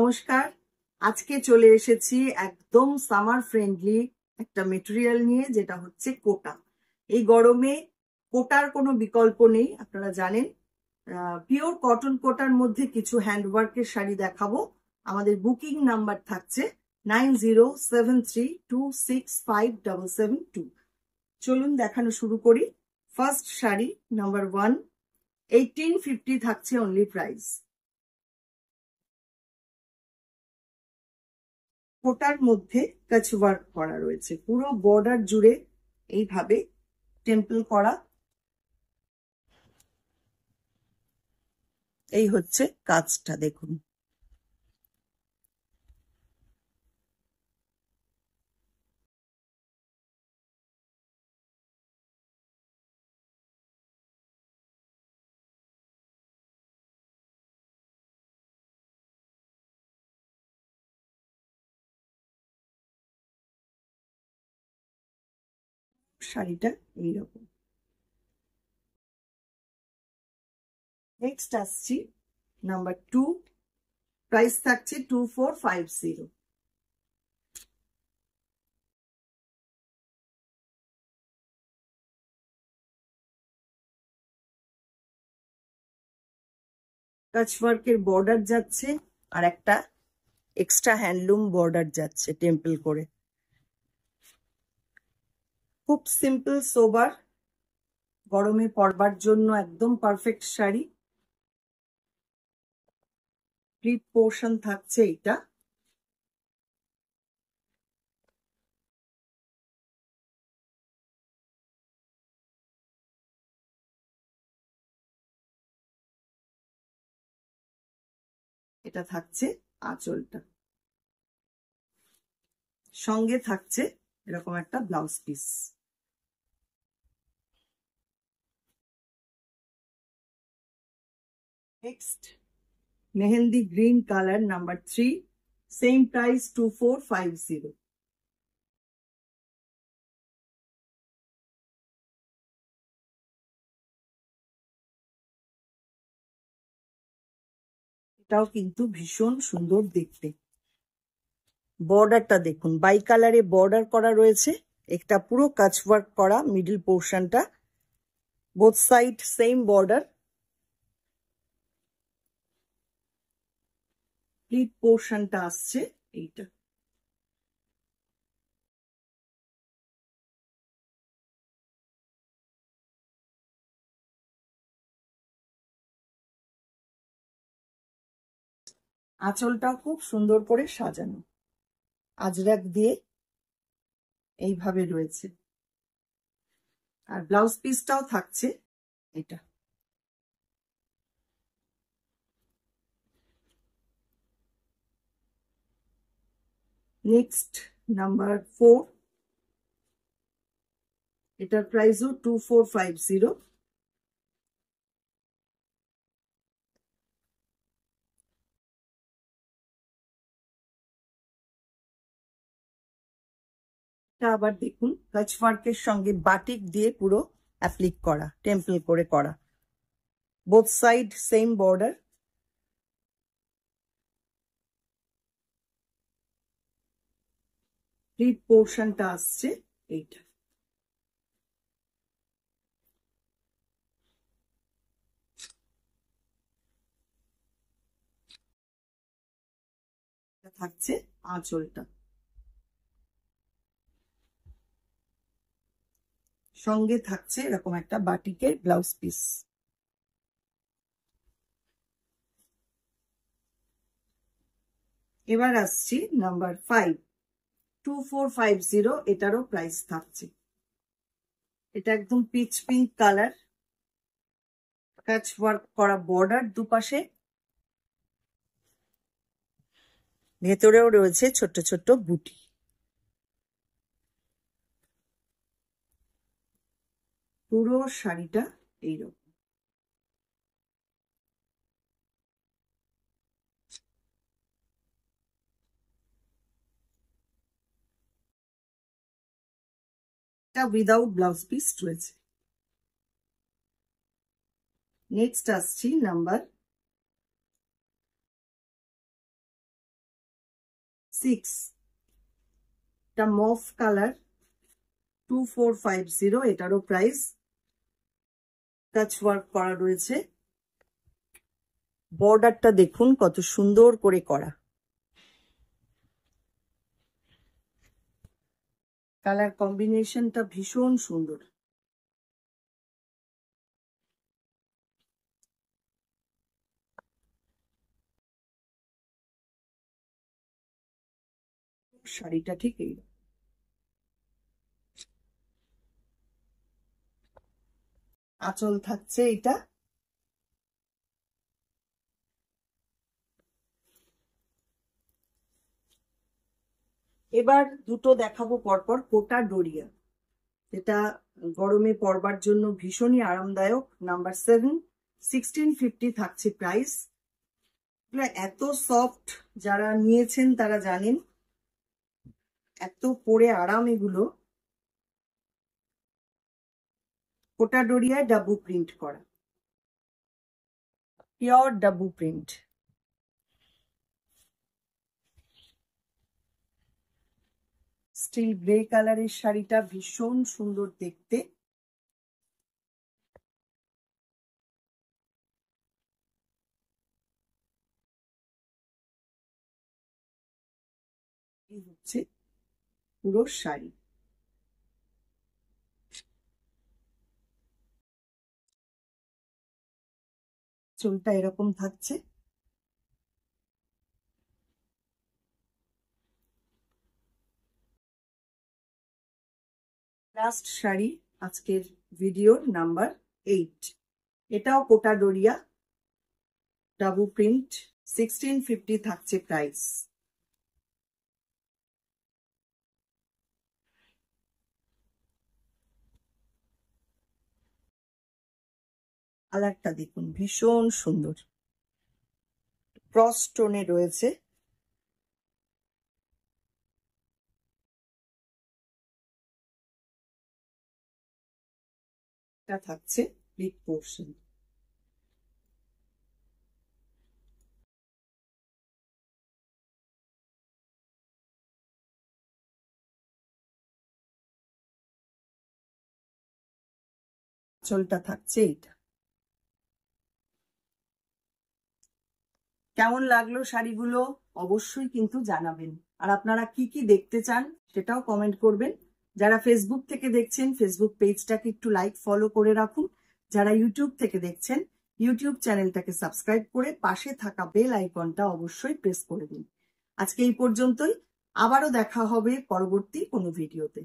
নমস্কার। আজকে চলে এসেছি একদম সামার ফ্রেন্ডলি একটা মেটেরিয়াল নিয়ে, যেটা হচ্ছে কোটা। এই গরমে কোটার কোনো বিকল্প নেই, আপনারা জানেন। পিওর কটন কোটার মধ্যে কিছু হ্যান্ডওয়ার্কের শাড়ি দেখাবো। আমাদের বুকিং নাম্বার থাকছে 9073265772। চলুন দেখানো শুরু করি। ফার্স্ট শাড়ি নাম্বার 1, 1850 থাকছে অনলি প্রাইস। কোটার মধ্যে কাচ ওয়ার্ক করা রয়েছে, পুরো বর্ডার জুড়ে এইভাবে টেম্পল করা। এই হচ্ছে কাজটা, দেখুন। শাড়িটা এইরকম। নেক্সট আসছি নাম্বার 2, প্রাইস থাকছে 2450। কাচওয়ার্কের বর্ডার যাচ্ছে আর একটা এক্সট্রা হ্যান্ডলুম বর্ডার যাচ্ছে টেম্পল করে। খুব সিম্পল সোবার, গরমে পরবার জন্য একদম পারফেক্ট শাড়ি। প্লিট পোর্শন থাকছে এটা। এটা থাকছে আঁচলটা, সঙ্গে থাকছে এরকম একটা blouse piece. Next mehendi green colour number 3, same price 2450। এটাও কিন্তু ভীষণ সুন্দর দেখতে। বর্ডারটা দেখুন, বাই কালারে বর্ডার করা রয়েছে, একটা পুরো কাচওয়ার্ক করা মিডল পোর্শনটা, both side same border. Pleat পোর্শনটা আসছে এইটা। আঁচলটাও খুব সুন্দর করে সাজানো, আজরাক দিয়ে এইভাবে রয়েছে। আর ব্লাউজ পিসটাও থাকছে এটা। নেক্সট নাম্বার 4, এটার প্রাইসও 2450। আবার দেখুন, কাচওয়ার্কের সঙ্গে বাটিক দিয়ে পুরো অ্যাপ্লিক করা, টেম্পল করে করা, both side same border. Pleat পোর্শনটা আসছে এইটা। থাকছে আঁচলটা, সঙ্গে থাকছে এরকম একটা বাটিকের ব্লাউজ পিস। এবার আসছি নাম্বার 5, 2450। এটারও প্রাইস থাকছে। এটা একদম পিচ পিঙ্ক কালার, প্যাচ ওয়ার্ক করা বর্ডার দুপাশে, ভেতরেও রয়েছে ছোট্ট ছোট্ট বুটি। পুরো শাড়িটা এইরকম। এটা উইদাউট ব্লাউজ পিস রয়েছে। নেক্সট আসছি নাম্বার 6, এটা মফ কালার, 2450, এটারও প্রাইস। টাচ ওয়ার্ক করা রয়েছে, বর্ডারটা দেখুন কত সুন্দর করে করা, কালার কম্বিনেশনটা ভীষণ সুন্দর। শাড়িটা ঠিক এই, আঁচল থাকছে এটা। এবার দুটো দেখাবো পরপর, কোটা ডোরিয়া, যেটা গরমে পরবার জন্য ভীষণই আরামদায়ক। নাম্বার 7, 1650 থাকছে প্রাইস। এত সফট, যারা নিয়েছেন তারা জানেন, এত পরে আরাম এগুলো। কোটা ডোরিয়ায় ডাবু প্রিন্ট করা, pure dabu print. Still grey কালারের শাড়িটা ভীষণ সুন্দর দেখতে। এই হচ্ছে পুরো শাড়ি। চুলটা এরকম থাকছে। লাস্ট শাড়ি আজকের ভিডিওর, নাম্বার 8, এটাও কোটা ডোরিয়া, ডাবু প্রিন্ট, 1650 থাকছে প্রাইস। কালারটা দেখুন ভীষণ সুন্দর, ক্রস টোনে রয়েছে। এটা থাকছে লিপ পোর্শন। চলটা থাকছে এইটা। কেমন লাগলো শাড়িগুলো অবশ্যই কিন্তু জানাবেন, আর আপনারা কি কি দেখতে চান সেটাও কমেন্ট করবেন। যারা ফেসবুক থেকে দেখছেন, ফেসবুক পেজটাকে একটু লাইক ফলো করে রাখুন। যারা ইউটিউব থেকে দেখছেন, ইউটিউব চ্যানেলটাকে সাবস্ক্রাইব করে পাশে থাকা বেল আইকনটা অবশ্যই প্রেস করে দিন। আজকে এই পর্যন্তই, আবারও দেখা হবে পরবর্তী কোনো ভিডিওতে।